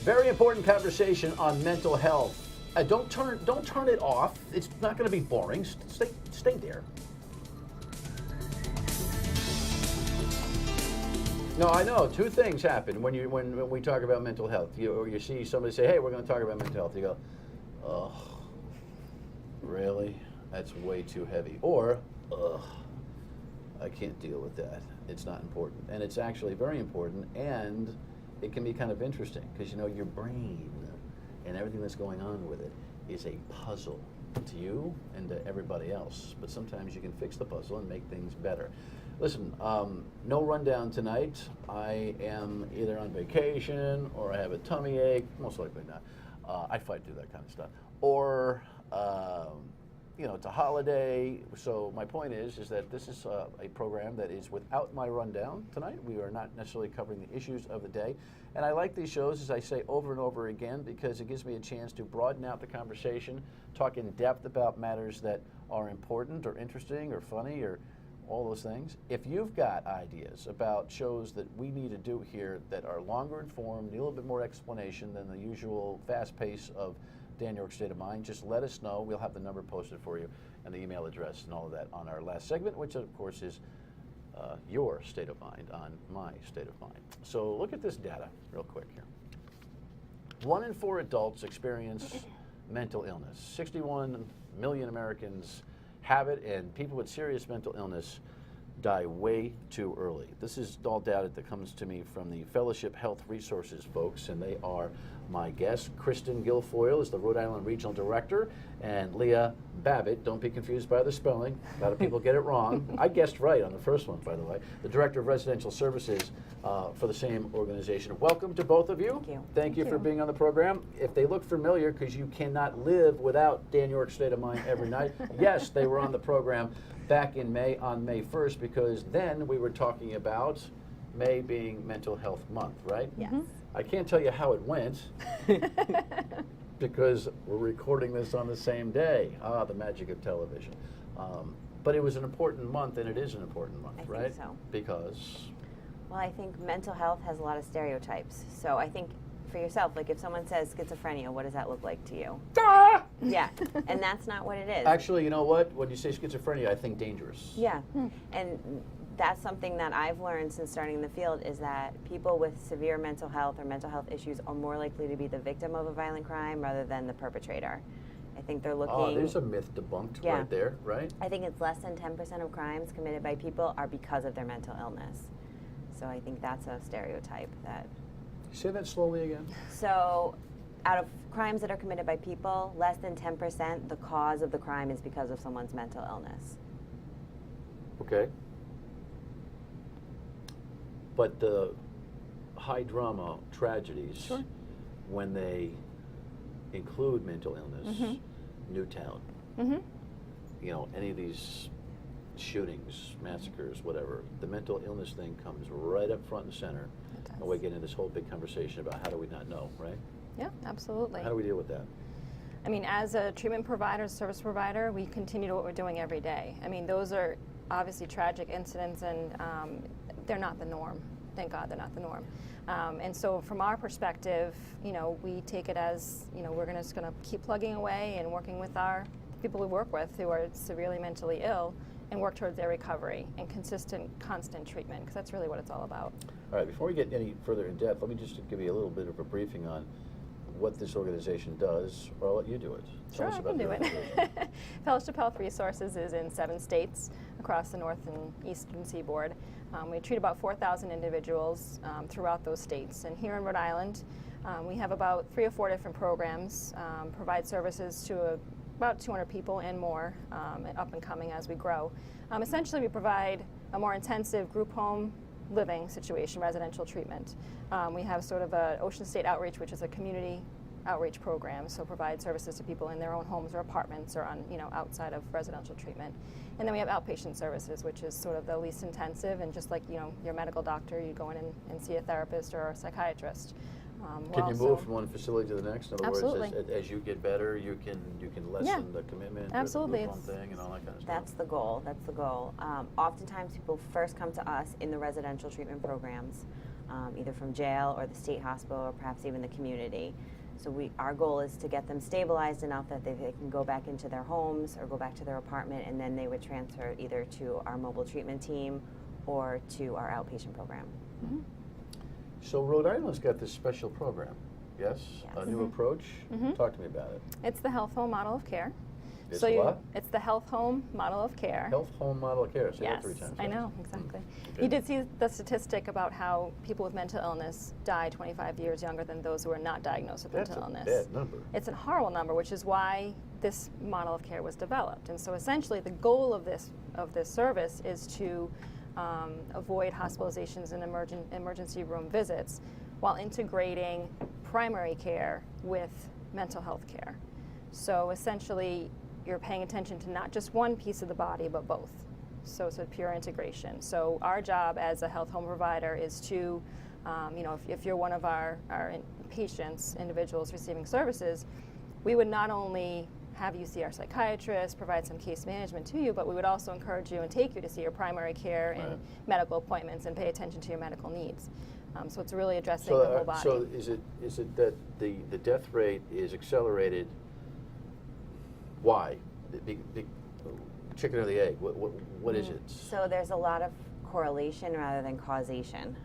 Very important conversation on mental health. Don't turn it off. It's not going to be boring. Stay there. No, I know. Two things happen when we talk about mental health. You see somebody say, "Hey, we're going to talk about mental health." You go, "Oh, really? That's way too heavy." Or, "Ugh, I can't deal with that. It's not important." And it's actually very important, and it can be kind of interesting because your brain and everything that's going on with it is a puzzle to you and to everybody else. But sometimes you can fix the puzzle and make things better. Listen, no rundown tonight. I am either on vacation or I have a tummy ache. Most likely not. I fight through that kind of stuff. Or, it's a holiday. So my point is that this is a program that is without my rundown tonight. We are not necessarily covering the issues of the day. And I like these shows, as I say over and over again, because it gives me a chance to broaden out the conversation, talk in depth about matters that are important or interesting or funny or all those things. If you've got ideas about shows that we need to do here that are longer in form, need a little bit more explanation than the usual fast pace of Dan Yorke's State of Mind, just let us know. We'll have the number posted for you and the email address and all of that on our last segment, which of course is your state of mind on my state of mind. So look at this data real quick here. 1 in 4 adults experience mental illness. 61 million Americans have it, and people with serious mental illness die way too early. This is all data that comes to me from the Fellowship Health Resources folks, and they are my guest. Kristen Guilfoyle is the Rhode Island Regional Director, and Leah Babat, don't be confused by the spelling. A lot of people get it wrong. I guessed right on the first one, by the way. The Director of Residential Services for the same organization. Welcome to both of you. Thank you. Thank you for being on the program. If they look familiar, because you cannot live without Dan Yorke's State of Mind every night, yes, they were on the program back in May, on May 1st, because then we were talking about May being Mental Health Month, right? Yes. I can't tell you how it went because we're recording this on the same day. Ah, the magic of television. But it was an important month, and it is an important month, right? I think so. Because? Well, I think mental health has a lot of stereotypes. So I think for yourself, like if someone says schizophrenia, what does that look like to you? Ah! Yeah, and that's not what it is. Actually, you know what? When you say schizophrenia, I think dangerous. Yeah, and that's something that I've learned since starting in the field is that people with severe mental health or mental health issues are more likely to be the victim of a violent crime rather than the perpetrator. I think they're looking... Oh, there's a myth debunked right there, right? I think it's less than 10% of crimes committed by people are because of their mental illness. So I think that's a stereotype that... Say that slowly again. So out of crimes that are committed by people, less than 10%, the cause of the crime is because of someone's mental illness. Okay. But the high drama tragedies, Sure. when they include mental illness, Newtown, any of these shootings, massacres, whatever, the mental illness thing comes right up front and center. And we get into this whole big conversation about how do we not know, right? Yeah, absolutely. How do we deal with that? I mean, as a treatment provider, service provider, we continue to what we're doing every day. I mean, those are obviously tragic incidents, and they're not the norm. Thank God they're not the norm. And so from our perspective, we take it as, we're just going to keep plugging away and working with the people we work with who are severely mentally ill and work towards their recovery and constant treatment, because that's really what it's all about. All right, before we get any further in depth, let me just give you a little bit of a briefing on what this organization does, or I'll let you do it. Sure, I can do it. Fellowship Health Resources is in 7 states across the north and eastern seaboard. We treat about 4,000 individuals throughout those states. And here in Rhode Island, we have about 3 or 4 different programs, provide services to about 200 people and more, up and coming as we grow. Essentially, we provide a more intensive group home living situation, residential treatment. We have sort of a Ocean State Outreach, which is a community outreach program, so provide services to people in their own homes or apartments or on, outside of residential treatment. And then we have Outpatient Services, which is sort of the least intensive, and just like, your medical doctor, you go in and see a therapist or a psychiatrist. Can you move from one facility to the next? In other Absolutely. words, as you get better, you can lessen the commitment, Absolutely. the group home thing, and all that kind of stuff. That's the goal. That's the goal. Oftentimes, people first come to us in the residential treatment programs either from jail or the state hospital or perhaps even the community. So our goal is to get them stabilized enough that they can go back into their homes or go back to their apartment, and then they would transfer either to our mobile treatment team or to our outpatient program. Mm-hmm. So Rhode Island's got this special program, yes? Yes. A new Mm-hmm. approach? Mm-hmm. Talk to me about it. It's the Health Home model of care. It's So what? it's the Health Home model of care. Health Home Model of Care. Say Yes, that 3 times. I fast. know, exactly. Okay. You did see the statistic about how people with mental illness die 25 years younger than those who are not diagnosed with That's mental a illness. bad number. It's a horrible number, which is why this model of care was developed. And so essentially the goal of this service is to avoid hospitalizations and emergency room visits while integrating primary care with mental health care. So essentially you're paying attention to not just one piece of the body, but both. So it's a pure integration. So our job as a health home provider is to, if you're one of our patients, individuals receiving services, we would not only have you see our psychiatrist, provide some case management to you, but we would also encourage you and take you to see your primary care and Right. medical appointments and pay attention to your medical needs. So it's really addressing So, the whole body. so is it that the death rate is accelerated? Why? The chicken or the egg? What is it? So there's a lot of correlation rather than causation.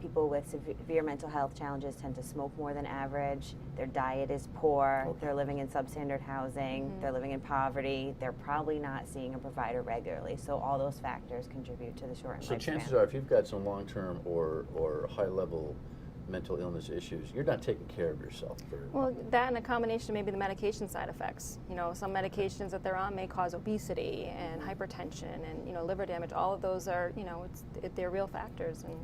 People with severe mental health challenges tend to smoke more than average. Their diet is poor. Okay. They're living in substandard housing. They're living in poverty. They're probably not seeing a provider regularly. So all those factors contribute to the shortened So lifespan. chances are, if you've got some long-term or high-level mental illness issues, you're not taking care of yourself very well. Well, that and a combination of maybe the medication side effects. Some medications that they're on may cause obesity and hypertension and liver damage. All of those are they're real factors and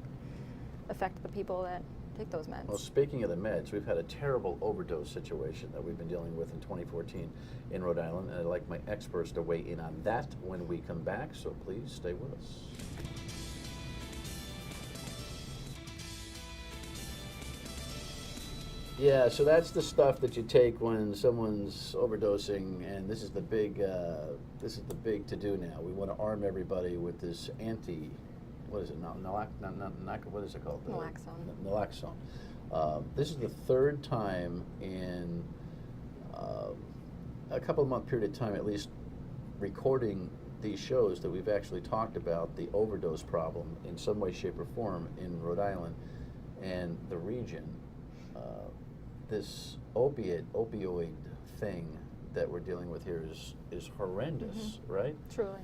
affect the people that take those meds. Well, speaking of the meds, we've had a terrible overdose situation that we've been dealing with in 2014 in Rhode Island, and I'd like my experts to weigh in on that when we come back, so please stay with us. Yeah, so that's the stuff that you take when someone's overdosing, and this is the big to do now. We want to arm everybody with this what is it? What is it called? Naloxone. This is the third time in a couple of month period of time, at least, recording these shows that we've actually talked about the overdose problem in some way, shape, or form in Rhode Island and the region. This opioid thing that we're dealing with here is horrendous, right? Truly.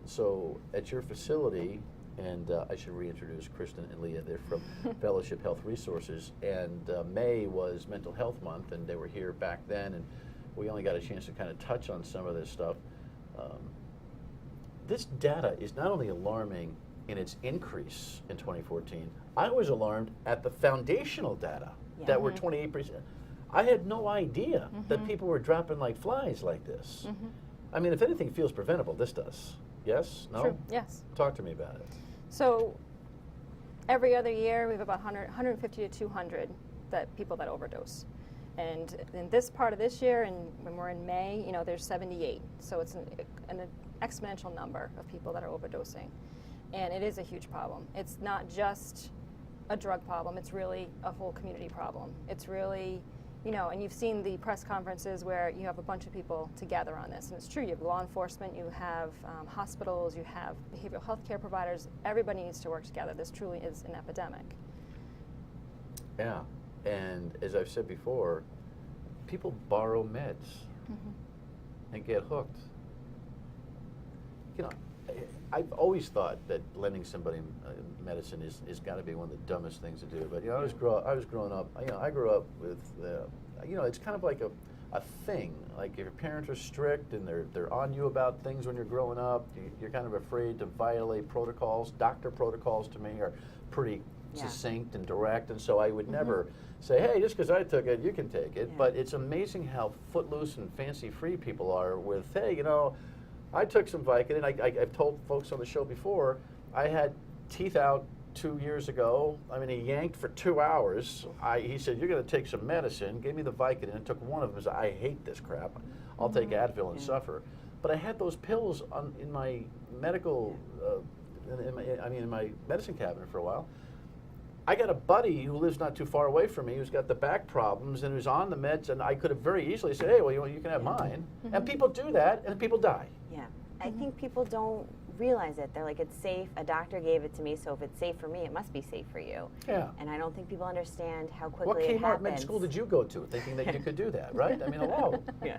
So at your facility, and I should reintroduce Kristen and Leah, they're from Fellowship Health Resources, and May was Mental Health Month, and they were here back then, and we only got a chance to kind of touch on some of this stuff. This data is not only alarming in its increase in 2014, I was alarmed at the foundational data that were 28%. I had no idea that people were dropping like flies like this. I mean, if anything feels preventable, this does. Yes? No? True. Yes. Talk to me about it. So every other year, we have about 150 to 200 people that overdose. And in this part of this year, and when we're in May, there's 78. So it's an exponential number of people that are overdosing. And it is a huge problem. It's not just a drug problem. It's really a whole community problem. It's really, and you've seen the press conferences where you have a bunch of people together on this. And it's true, you have law enforcement, you have hospitals, you have behavioral health care providers. Everybody needs to work together. This truly is an epidemic. Yeah, and as I've said before, people borrow meds and get hooked. I've always thought that lending somebody medicine is got to be one of the dumbest things to do. But I was growing up. I grew up with it's kind of like a thing. Like if your parents are strict and they're on you about things when you're growing up, you're kind of afraid to violate protocols. Doctor protocols to me are pretty succinct and direct, and so I would never say, hey, just because I took it, you can take it. But it's amazing how footloose and fancy-free people are with, hey, I took some Vicodin. I've told folks on the show before, I had teeth out 2 years ago. I mean, he yanked for 2 hours. He said, you're going to take some medicine. Gave me the Vicodin and took one of them. He said, I hate this crap. I'll take Advil and suffer. But I had those pills in my medical, in my medicine cabinet for a while. I got a buddy who lives not too far away from me who's got the back problems and who's on the meds, and I could have very easily said, hey, well, you can have mine. And people do that, and people die. Yeah. I think people don't realize it. They're like, it's safe. A doctor gave it to me, so if it's safe for me, it must be safe for you. Yeah. And I don't think people understand how quickly What it Kmart happens. med school did you go to thinking that you could do that, right? I mean, hello. Yeah.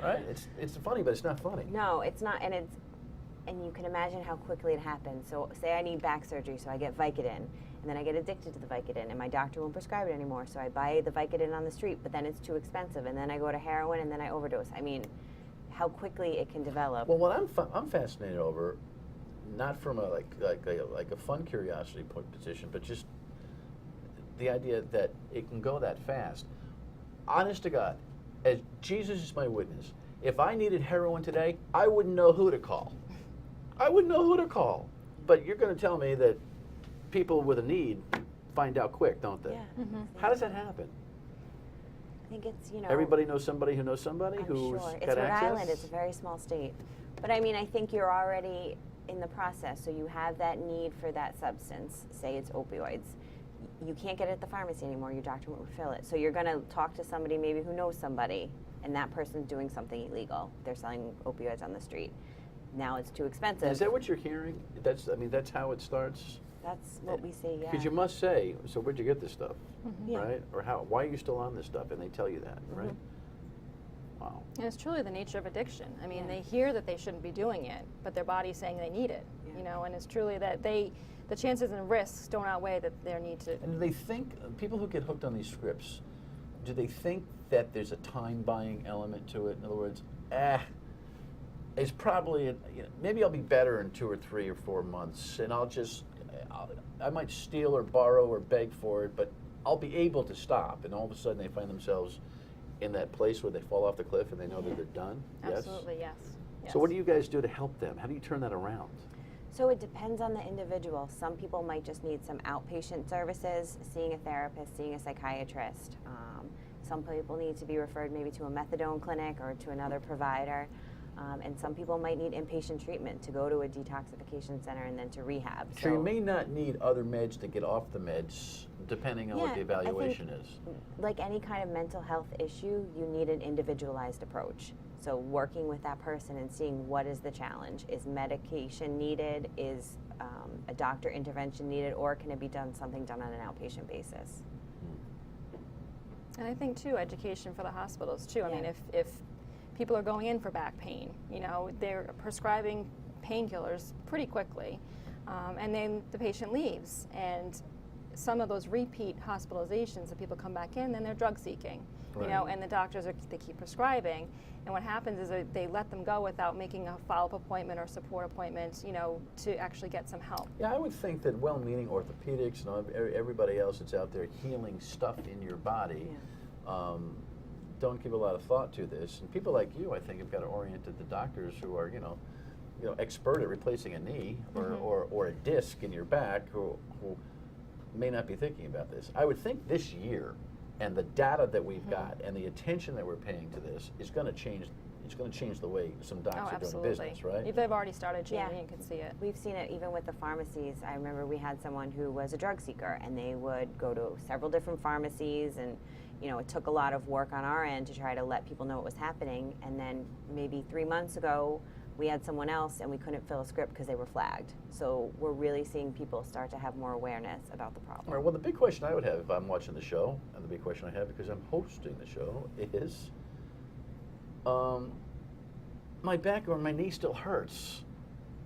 Right? It's funny, but it's not funny. No, it's not, and you can imagine how quickly it happens. So say I need back surgery, so I get Vicodin, and then I get addicted to the Vicodin, and my doctor won't prescribe it anymore, so I buy the Vicodin on the street, but then it's too expensive, and then I go to heroin, and then I overdose. I mean, how quickly it can develop. Well, what I'm fascinated over, not from a like a fun curiosity position, but just the idea that it can go that fast. Honest to God, as Jesus is my witness, if I needed heroin today, I wouldn't know who to call. I wouldn't know who to call. But you're going to tell me that people with a need find out quick, don't they? Yeah. How does that happen? I think it's, Everybody knows somebody who knows somebody I'm who's sure. got It's Rhode access? Island. It's a very small state. But I mean, I think you're already in the process, so you have that need for that substance. Say it's opioids. You can't get it at the pharmacy anymore. Your doctor won't refill it. So you're going to talk to somebody maybe who knows somebody, and that person's doing something illegal. They're selling opioids on the street. Now it's too expensive. Is that what you're hearing? That's how it starts? That's what we say, yeah. Because you must say, so where'd you get this stuff, Yeah. right? Or why are you still on this stuff? And they tell you that, right? Wow. And it's truly the nature of addiction. I mean, Yeah. they hear that they shouldn't be doing it, but their body's saying they need it, Yeah. and it's truly that the chances and risks don't outweigh their need to. And do they think, people who get hooked on these scripts, do they think that there's a time buying element to it? In other words, it's probably, maybe I'll be better in 2 or 3 or 4 months, and I might steal or borrow or beg for it, but I'll be able to stop. And all of a sudden they find themselves in that place where they fall off the cliff and they know that they're done. Absolutely, yes. So what do you guys do to help them? How do you turn that around? So it depends on the individual. Some people might just need some outpatient services, seeing a therapist, seeing a psychiatrist. Some people need to be referred maybe to a methadone clinic or to another provider. And some people might need inpatient treatment to go to a detoxification center and then to rehab. So you may not need other meds to get off the meds, depending on what the evaluation is. Like any kind of mental health issue, you need an individualized approach. So working with that person and seeing what is the challenge. Is medication needed? Is a doctor intervention needed? Or can it be something done on an outpatient basis? And I think, too, education for the hospitals, too. I mean, if people are going in for back pain, they're prescribing painkillers pretty quickly, and then the patient leaves. And some of those repeat hospitalizations, that people come back in, then they're drug seeking, and the doctors they keep prescribing. And what happens is they let them go without making a follow-up appointment or support appointment, to actually get some help. Yeah, I would think that well-meaning orthopedics and everybody else that's out there healing stuff in your body don't give a lot of thought to this. And people like you, I think, have got to orient the doctors who are, expert at replacing a knee or a disc in your back who may not be thinking about this. I would think this year and the data that we've got and the attention that we're paying to this is going to change. It's going to change the way some docs are doing business, right? They've already started changing. Yeah. You can see it. We've seen it even with the pharmacies. I remember we had someone who was a drug seeker, and they would go to several different pharmacies, and it took a lot of work on our end to try to let people know what was happening. And then maybe 3 months ago, we had someone else, and we couldn't fill a script because they were flagged. So we're really seeing people start to have more awareness about the problem. All right, well, the big question I would have if I'm watching the show, and the big question I have because I'm hosting the show, is my back or my knee still hurts.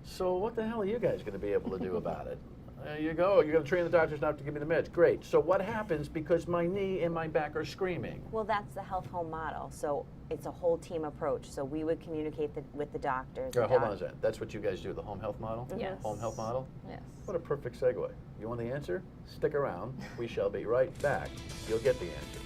So what the hell are you guys going to be able to do about it? There you go. You're going to train the doctors not to give me the meds. Great. So what happens because my knee and my back are screaming? Well, that's the health home model. So it's a whole team approach. So we would communicate with the doctors. Hold on a second. That's what you guys do, the home health model? Yes. Home health model? Yes. What a perfect segue. You want the answer? Stick around. We shall be right back. You'll get the answer.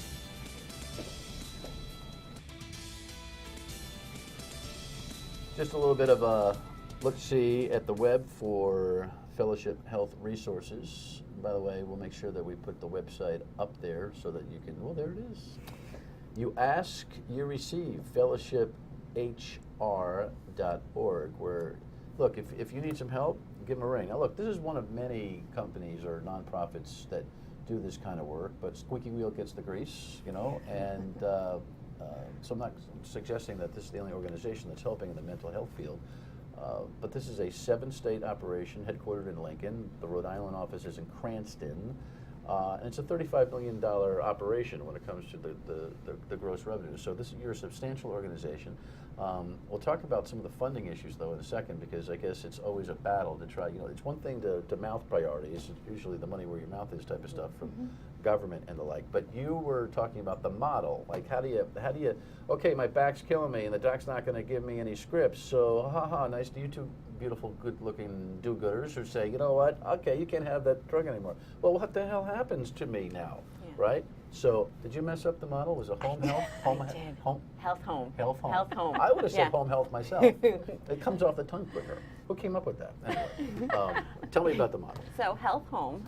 Just a little bit of a look-see at the web for Fellowship Health Resources. By the way, we'll make sure that we put the website up there so that you can, well, there it is. You ask, you receive, fellowshiphr.org, where, look, if you need some help, give them a ring. Now, look, this is one of many companies or nonprofits that do this kind of work, but squeaky wheel gets the grease, you know, and so I'm not suggesting that this is the only organization that's helping in the mental health field, but this is a 7-state operation headquartered in Lincoln. The Rhode Island office is in Cranston, and it's a $35 million operation when it comes to the gross revenue. So you're a substantial organization. We'll talk about some of the funding issues, though, in a second, because I guess it's always a battle to try, you know, it's one thing to mouth priorities, usually the money where your mouth is type of stuff from government and the like, but you were talking about the model. Like, how do you, okay, my back's killing me and the doc's not going to give me any scripts, so nice to you two beautiful, good-looking do-gooders who say, you know what, okay, you can't have that drug anymore. Well, what the hell happens to me now, right? So, did you mess up the model? Was it home health? I did. Health home. Health home. Health home. I would have said home health myself. It comes off the tongue quicker. Who came up with that? Anyway, tell me about the model. So Health Home,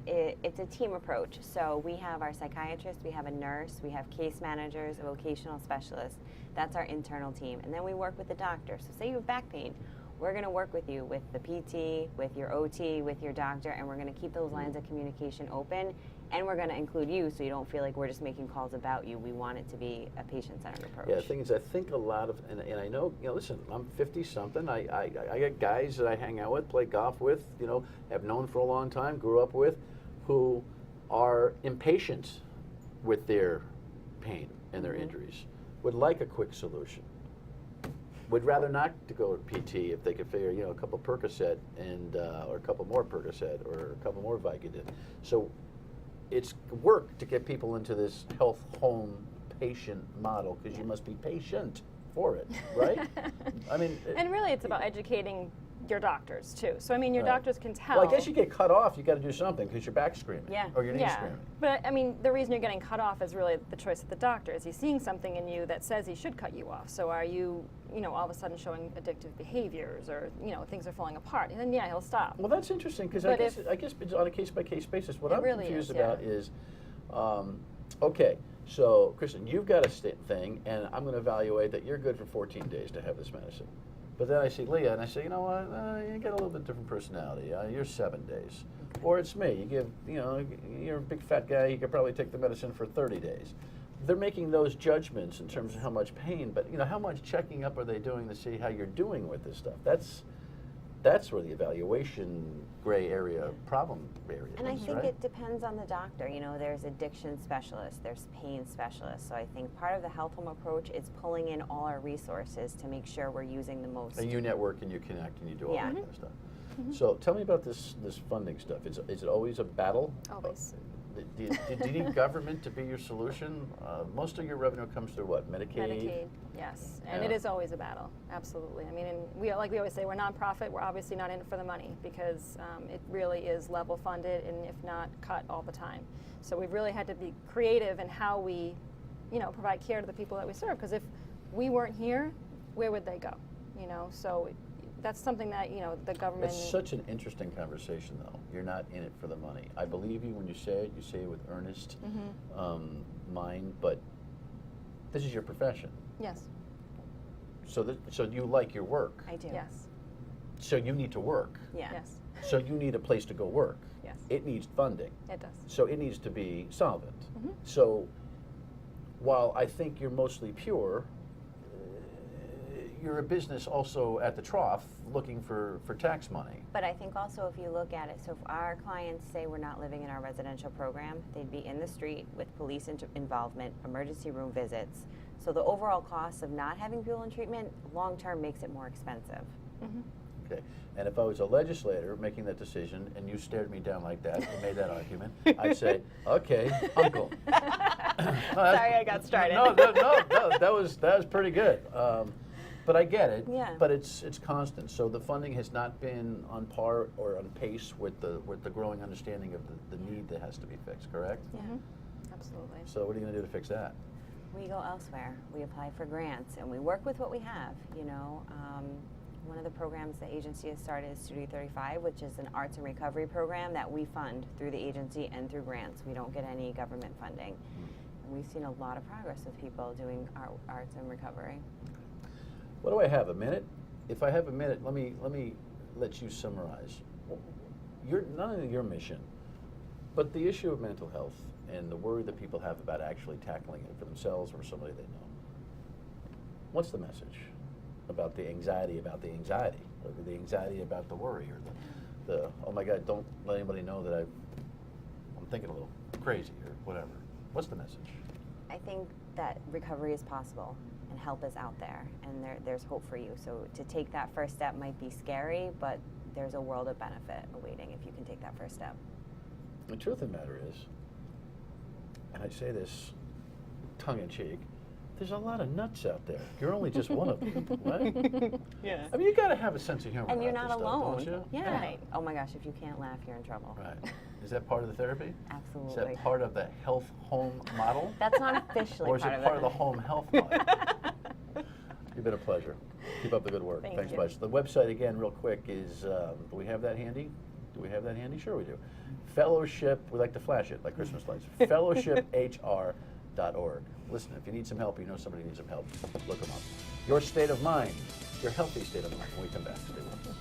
it's a team approach. So we have our psychiatrist, we have a nurse, we have case managers, a vocational specialist. That's our internal team. And then we work with the doctor. So say you have back pain. We're going to work with you with the PT, with your OT, with your doctor, and we're going to keep those lines of communication open, and we're going to include you so you don't feel like we're just making calls about you. We want it to be a patient-centered approach. Yeah, the thing is, I think a lot of, and I know, you know, listen, I'm 50-something. I got guys that I hang out with, play golf with, you know, have known for a long time, grew up with, who are impatient with their pain and their injuries, would like a quick solution. Would rather not to go to PT if they could figure, you know, a couple Percocet and or a couple more Percocet or a couple more Vicodin. So it's work to get people into this health home patient model because you must be patient for it, right? I mean, and really, it's about educating your doctors too. So I mean, your doctors can tell. Well, I guess you get cut off. You got to do something because your back's screaming, or your knee's screaming. But I mean, the reason you're getting cut off is really the choice of the doctor. Is he seeing something in you that says he should cut you off? So are you, you know, all of a sudden showing addictive behaviors, or you know, things are falling apart? And then he'll stop. Well, that's interesting because I guess it's on a case-by-case basis. What I'm really confused is, about is, okay, so Kristen, you've got a thing, and I'm going to evaluate that you're good for 14 days to have this medicine. But then I see Leah, and I say, you know what, you got a little bit different personality. You're 7 days. Or it's me. You give, you know, you're a big fat guy. You could probably take the medicine for 30 days. They're making those judgments in terms of how much pain, but you know, how much checking up are they doing to see how you're doing with this stuff? That's where the evaluation gray area problem area is, And I think right? it depends on the doctor. You know, there's addiction specialists, there's pain specialists. So I think part of the Health Home approach is pulling in all our resources to make sure we're using the most. And you network and you connect and you do all that kind of stuff. Mm-hmm. So tell me about this funding stuff. Is it always a battle? Always. Do you need government to be your solution? Most of your revenue comes through what? Medicaid? Medicaid, yes. And it is always a battle, absolutely. I mean, and like we always say, we're nonprofit. We're obviously not in it for the money because it really is level funded and if not, cut all the time. So we've really had to be creative in how we, you know, provide care to the people that we serve. Because if we weren't here, where would they go? You know, so that's something that, you know, the government... It's such an interesting conversation, though. You're not in it for the money. I believe you when you say it with earnest mind, but this is your profession. Yes. So you like your work. I do. Yes. So you need to work. Yeah. Yes. So you need a place to go work. Yes. It needs funding. It does. So it needs to be solvent. So while I think you're mostly pure, you're a business also at the trough looking for tax money. But I think also if you look at it, so if our clients say we're not living in our residential program, they'd be in the street with police involvement, emergency room visits. So the overall cost of not having people in treatment long-term makes it more expensive. Okay. And if I was a legislator making that decision and you stared me down like that and made that argument, I'd say, okay, uncle. Sorry, I got started. No, that was pretty good. But I get it. Yeah. But it's constant. So the funding has not been on par or on pace with the growing understanding of the need that has to be fixed. Correct? Yeah. Absolutely. So what are you going to do to fix that? We go elsewhere. We apply for grants, and we work with what we have. You know, one of the programs the agency has started is Studio 35, which is an arts and recovery program that we fund through the agency and through grants. We don't get any government funding. And we've seen a lot of progress with people doing arts and recovery. What do I have? A minute? If I have a minute, let me let you summarize. Not only your mission, But the issue of mental health and the worry that people have about actually tackling it for themselves or somebody they know, what's the message about the anxiety or the anxiety about the worry, or the oh my God, don't let anybody know that I'm thinking a little crazy or whatever? What's the message? I think that recovery is possible and help is out there, and there's hope for you. So to take that first step might be scary, but there's a world of benefit awaiting if you can take that first step. The truth of the matter is, and I say this tongue-in-cheek, there's a lot of nuts out there. You're only just one of them. What? Yeah. I mean, you got to have a sense of humor. And you're about not this alone. stuff, don't you? Yeah. Right. Oh my gosh, if you can't laugh, you're in trouble. Right. Is that part of the therapy? Absolutely. Is that part of the health home model? That's not officially Or is part it of part it. of the home health model? You've been a pleasure. Keep up the good work. Thank Thanks you. much. The website, again, real quick, is, do we have that handy? Sure we do. Fellowship, we like to flash it like Christmas lights. Fellowshiphr.org. Listen, if you need some help, you know somebody needs some help, look them up. Your state of mind, your healthy state of mind, when we come back. Stay with us.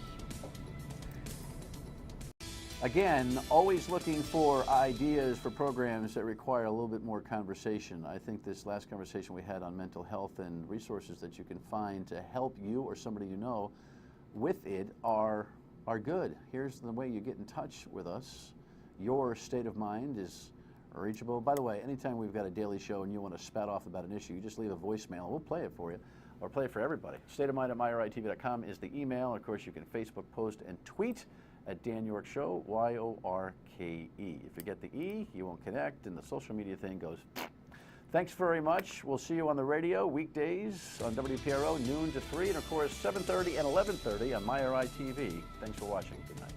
Again, always looking for ideas for programs that require a little bit more conversation. I think this last conversation we had on mental health and resources that you can find to help you or somebody you know with it are good. Here's the way you get in touch with us. Your state of mind is reachable. By the way, anytime we've got a daily show and you want to spat off about an issue, you just leave a voicemail. We'll play it for you, or play it for everybody. stateofmind@myiritv.com is the email. Of course, you can Facebook post and tweet at Dan Yorke Show, YORKE. If you get the E, you won't connect, and the social media thing goes. Thanks very much. We'll see you on the radio weekdays on WPRO, noon to 3, and of course 7:30 and 11:30 on MyRI TV. Thanks for watching. Good night.